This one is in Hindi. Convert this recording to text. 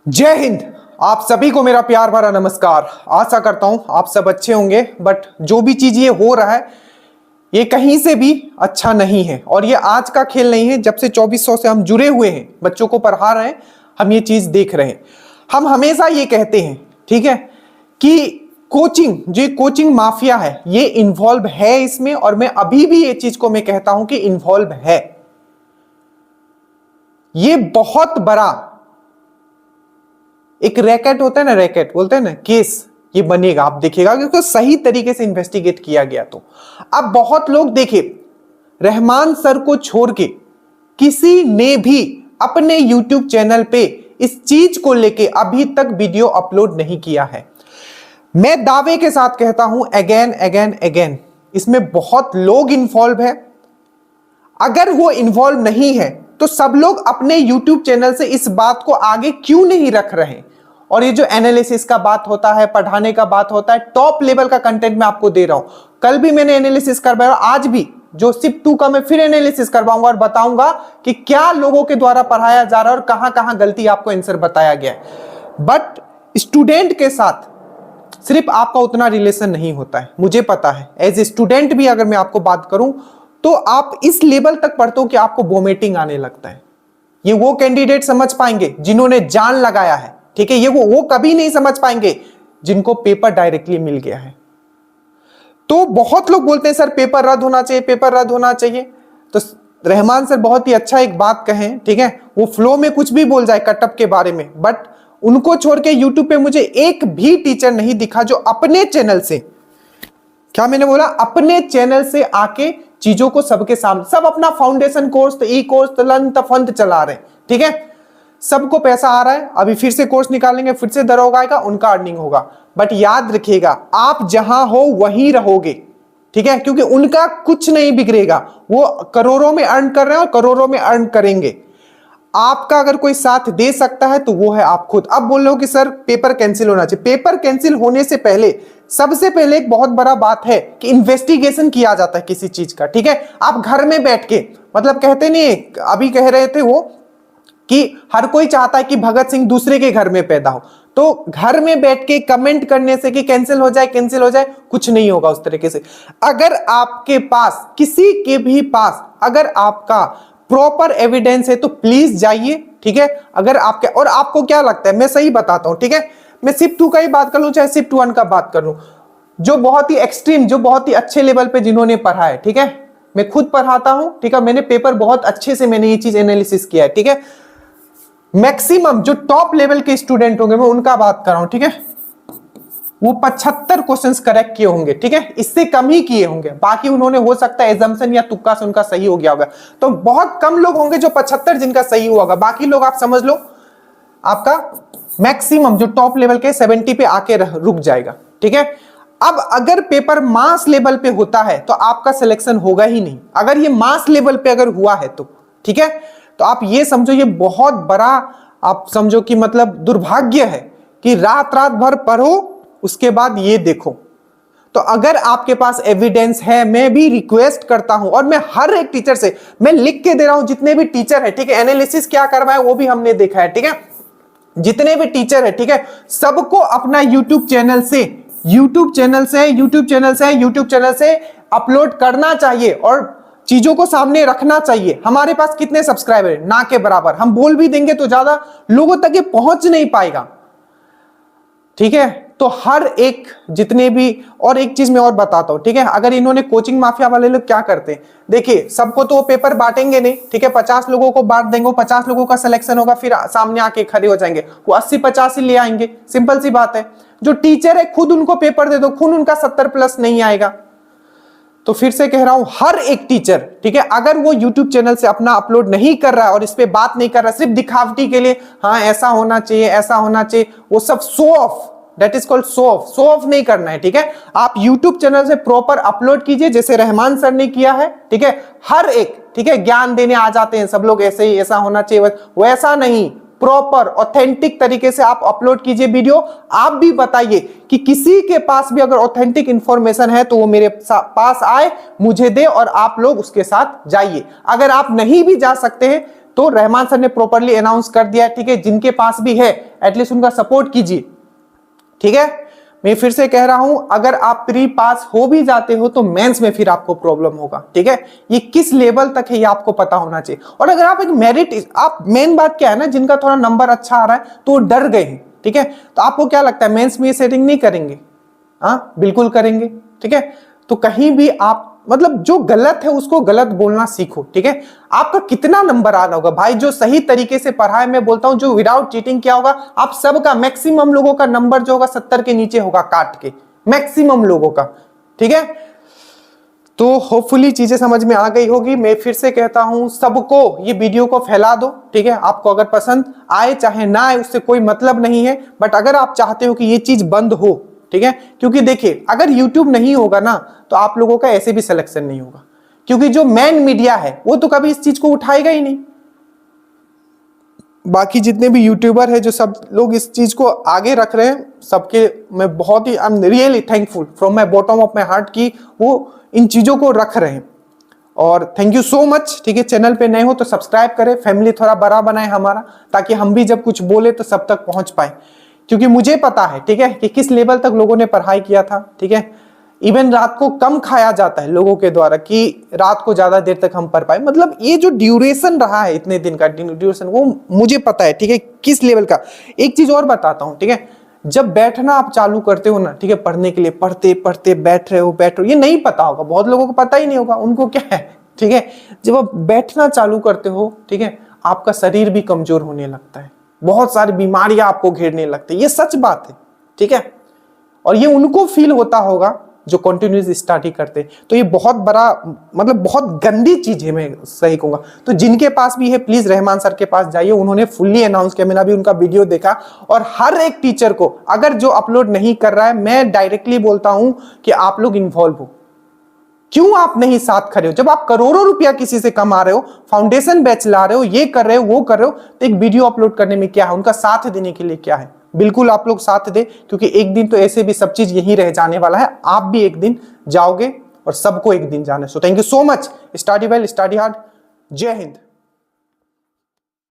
जय हिंद। आप सभी को मेरा प्यार भरा नमस्कार। आशा करता हूं आप सब अच्छे होंगे। बट जो भी चीज ये हो रहा है ये कहीं से भी अच्छा नहीं है और ये आज का खेल नहीं है। जब से 2400 से हम जुड़े हुए हैं, बच्चों को पढ़ा रहे हैं, हम ये चीज देख रहे हैं। हम हमेशा ये कहते हैं, ठीक है, कि कोचिंग, जो कोचिंग माफिया है ये इन्वॉल्व है इसमें, और मैं अभी भी ये चीज को मैं कहता हूं कि इन्वॉल्व है। ये बहुत बड़ा एक रैकेट होता है ना, रैकेट बोलते हैं ना, केस ये बनेगा। आप देखिएगा क्योंकि सही तरीके से इन्वेस्टिगेट किया गया। तो अब बहुत लोग देखे, रहमान सर को छोड़ के किसी ने भी अपने YouTube चैनल पे इस चीज को लेके अभी तक वीडियो अपलोड नहीं किया है। मैं दावे के साथ कहता हूं, अगेन, इसमें बहुत लोग इन्वॉल्व है। अगर वो इन्वॉल्व नहीं है तो सब लोग अपने YouTube चैनल से इस बात को आगे क्यों नहीं रख रहे। और ये जो एनालिसिस का बात होता है, पढ़ाने का बात होता है, टॉप लेवल का कंटेंट मैं आपको दे रहा हूं। कल भी मैंने एनालिसिस करवाया, आज भी जो शिफ्ट 2 का मैं फिर एनालिसिस करवाऊंगा और बताऊंगा कि क्या लोगों के द्वारा पढ़ाया जा रहा है और कहां कहां गलती आपको आंसर बताया गया है। बट स्टूडेंट के साथ सिर्फ आपका उतना रिलेशन नहीं होता है, मुझे पता है। एज ए स्टूडेंट भी अगर मैं आपको बात करूं तो आप इस लेवल तक पढ़ते हो कि आपको वोमिटिंग आने लगता है। ये वो कैंडिडेट समझ पाएंगे जिन्होंने जान लगाया है, ठीक है। ये वो कभी नहीं समझ पाएंगे जिनको पेपर डायरेक्टली मिल गया है। तो बहुत लोग बोलते हैं सर पेपर रद्द होना चाहिए, पेपर रद्द होना चाहिए। तो रहमान सर बहुत ही अच्छा एक बात कहें, ठीक है, वो फ्लो में कुछ भी बोल जाए कटअप के बारे में, बट उनको छोड़ के यूट्यूब पे मुझे एक भी टीचर नहीं दिखा जो अपने चैनल से, क्या मैंने बोला, अपने चैनल से आके चीजों को सबके सामने, सब अपना फाउंडेशन कोर्स, ई कोर्स, तलंत फंत चला रहे हैं, ठीक है। सबको पैसा आ रहा है, अभी फिर से कोर्स निकालेंगे, फिर से दरोगा आएगा, उनका अर्निंग होगा। बट याद रखिएगा, आप जहां हो वहीं रहोगे, ठीक है, क्योंकि उनका कुछ नहीं बिगड़ेगा। वो करोड़ों में अर्न कर रहे हैं और करोड़ों में अर्न करेंगे। आपका अगर कोई साथ दे सकता है तो वो है आप खुद। अब बोल रहे हो कि सर पेपर कैंसिल होना चाहिए। पेपर कैंसिल होने से पहले सबसे पहले एक बहुत बड़ा बात है कि इन्वेस्टिगेशन किया जाता है किसी चीज का, ठीक है। आप घर में बैठ के, मतलब कहते नहीं, अभी कह रहे थे वो कि हर कोई चाहता है कि भगत सिंह दूसरे के घर में पैदा हो। तो घर में बैठ के कमेंट करने से कि कैंसिल हो जाए, कैंसिल हो जाए, कुछ नहीं होगा उस तरीके से। अगर आपके पास, किसी के भी पास अगर आपका प्रॉपर एविडेंस है तो प्लीज जाइए, ठीक है। अगर आपके, और आपको क्या लगता है, मैं सही बताता हूं, ठीक है। मैं शिफ्ट 2 का ही बात कर लूं चाहे शिफ्ट 1 का बात कर लूं, जो बहुत ही एक्सट्रीम, जो बहुत ही अच्छे लेवल पे जिन्होंने पढ़ा है, ठीक है, मैं खुद पढ़ाता हूं, ठीक है, मैंने पेपर बहुत अच्छे से मैंने ये चीज एनालिसिस किया है, ठीक है। मैक्सिमम जो टॉप लेवल के स्टूडेंट होंगे, मैं उनका बात कर रहा हूं, ठीक है, वो 75 क्वेश्चंस करेक्ट किए होंगे, ठीक है, इससे कम ही किए होंगे। बाकी उन्होंने हो सकता है एजम्पशन या तुक्का से उनका सही हो गया होगा। तो बहुत कम लोग होंगे जो 75 जिनका सही हुआ होगा। बाकी लोग आप समझ लो आपका मैक्सिमम जो टॉप लेवल के 70 पे आके रुक जाएगा, ठीक है। अब अगर पेपर मास लेवल पे होता है तो आपका सिलेक्शन होगा ही नहीं। अगर ये मास लेवल पे अगर हुआ है तो, ठीक है, तो आप ये समझो ये बहुत बड़ा, आप समझो कि मतलब दुर्भाग्य है कि रात रात भर पढ़ो उसके बाद ये देखो। तो अगर आपके पास एविडेंस है, मैं भी रिक्वेस्ट करता हूं, और मैं हर एक टीचर से मैं लिख के दे रहा हूं, जितने भी टीचर है, ठीक है, एनालिसिस क्या करवाए वो भी हमने देखा है, ठीक है, जितने भी टीचर है, ठीक है, सबको अपना यूट्यूब चैनल से अपलोड करना चाहिए और चीजों को सामने रखना चाहिए। हमारे पास कितने सब्सक्राइबर है, ना के बराबर। हम बोल भी देंगे तो ज्यादा लोगों तक ये पहुंच नहीं पाएगा, ठीक है। तो हर एक जितने भी, और एक चीज मैं और बताता हूं, ठीक है, अगर इन्होंने कोचिंग माफिया वाले लोग क्या करते हैं, देखिए सबको तो वो पेपर बांटेंगे नहीं, ठीक है, 50 लोगों को बांट देंगे, 50 लोगों का सिलेक्शन होगा, फिर सामने आके खड़े हो जाएंगे, वो 80-50 ही ले आएंगे। सिंपल सी बात है। जो टीचर है खुद उनको पेपर दे दो, खुद उनका 70+ नहीं आएगा। तो फिर से कह रहा हूं, हर एक टीचर, ठीक है, अगर वो YouTube चैनल से अपना अपलोड नहीं कर रहा है और इस पे बात नहीं कर रहा है सिर्फ दिखावटी के लिए, हाँ ऐसा होना चाहिए, ऐसा होना चाहिए, वो सब show off, that is called show off. Show off नहीं करना है, ठीक है। आप YouTube चैनल से प्रॉपर अपलोड कीजिए, जैसे रहमान सर ने किया है, ठीक है। हर एक, ठीक है, ज्ञान देने आ जाते हैं सब लोग, ऐसे ही ऐसा होना चाहिए, वैसा नहीं, प्रॉपर ऑथेंटिक तरीके से आप अपलोड कीजिए वीडियो। आप भी बताइए कि किसी के पास भी अगर ऑथेंटिक इंफॉर्मेशन है तो वो मेरे पास आए, मुझे दे, और आप लोग उसके साथ जाइए। अगर आप नहीं भी जा सकते हैं तो रहमान सर ने प्रॉपरली अनाउंस कर दिया है, ठीक है। जिनके पास भी है एटलीस्ट उनका सपोर्ट कीजिए, ठीक है। मैं फिर से कह रहा हूं, अगर आप प्री पास हो भी जाते हो तो मेंस में फिर आपको प्रॉब्लम होगा, ठीक है। ये किस लेवल तक है ये आपको पता होना चाहिए। और अगर आप एक मेरिट, आप मेन बात क्या है ना, जिनका थोड़ा नंबर अच्छा आ रहा है तो वो डर गए हैं, ठीक है। तो आपको क्या लगता है मेंस में ये सेटिंग नहीं करेंगे? हाँ बिल्कुल करेंगे, ठीक है। तो कहीं भी आप मतलब जो गलत है उसको गलत बोलना सीखो, ठीक है। आपका कितना नंबर आना होगा भाई, जो सही तरीके से पढ़ा है, मैं बोलता हूं जो विदाउट चीटिंग किया होगा, आप सबका मैक्सिमम लोगों का नंबर जो होगा 70 के नीचे होगा काट के, मैक्सिमम लोगों का, ठीक है। तो होपफुली चीजें समझ में आ गई होगी। मैं फिर से कहता हूं सबको ये वीडियो को फैला दो, ठीक है। आपको अगर पसंद आए चाहे ना आए उससे कोई मतलब नहीं है, बट अगर आप चाहते हो कि ये चीज बंद हो, ठीक है, क्योंकि देखिए अगर YouTube नहीं होगा ना तो आप लोगों का ऐसे भी सिलेक्शन नहीं होगा, क्योंकि जो मेन मीडिया है वो तो कभी इस चीज को उठाएगा ही नहीं। बाकी जितने भी यूट्यूबर है जो सब लोग इस चीज को आगे रख रहे हैं, सबके मैं बहुत ही I am really thankful from my bottom of my heart कि वो इन चीजों को रख रहे हैं। और थैंक यू सो मच, ठीक है। चैनल पे नए हो तो सब्सक्राइब करें, फैमिली थोड़ा बड़ा बनाए हमारा, ताकि हम भी जब कुछ बोले तो सब तक पहुंच पाए, क्योंकि मुझे पता है, ठीक है, कि किस लेवल तक लोगों ने पढ़ाई किया था, ठीक है। इवन रात को कम खाया जाता है लोगों के द्वारा कि रात को ज्यादा देर तक हम पढ़ पाए, मतलब ये जो ड्यूरेशन रहा है इतने दिन का ड्यूरेशन, वो मुझे पता है, ठीक है, किस लेवल का। एक चीज और बताता हूं, ठीक है, जब बैठना आप चालू करते हो ना, ठीक है, पढ़ने के लिए, पढ़ते पढ़ते बैठ रहे हो, ये नहीं पता होगा, बहुत लोगों को पता ही नहीं होगा, उनको क्या है, ठीक है। जब आप बैठना चालू करते हो, ठीक है, आपका शरीर भी कमजोर होने लगता है, बहुत सारी बीमारियां आपको घेरने लगती है, ये सच बात है, ठीक है। और ये उनको फील होता होगा जो कंटिन्यूस स्टडी करते हैं। तो ये बहुत बड़ा मतलब बहुत गंदी चीज है, मैं सही कहूंगा। तो जिनके पास भी है प्लीज रहमान सर के पास जाइए, उन्होंने फुल्ली अनाउंस किया, मैंने भी उनका वीडियो देखा। और हर एक टीचर को अगर जो अपलोड नहीं कर रहा है, मैं डायरेक्टली बोलता हूं कि आप लोग इन्वॉल्व हो। क्यों आप नहीं साथ खड़े हो? जब आप करोड़ों रुपया किसी से कमा रहे हो, फाउंडेशन बैच ला रहे हो, ये कर रहे हो, वो कर रहे हो, तो एक वीडियो अपलोड करने में क्या है, उनका साथ देने के लिए क्या है? बिल्कुल आप लोग साथ दें, क्योंकि एक दिन तो ऐसे भी सब चीज यहीं रह जाने वाला है, आप भी एक दिन जाओगे और सबको एक दिन जाना है। So thank you so much. Study well, study hard. जय हिंद।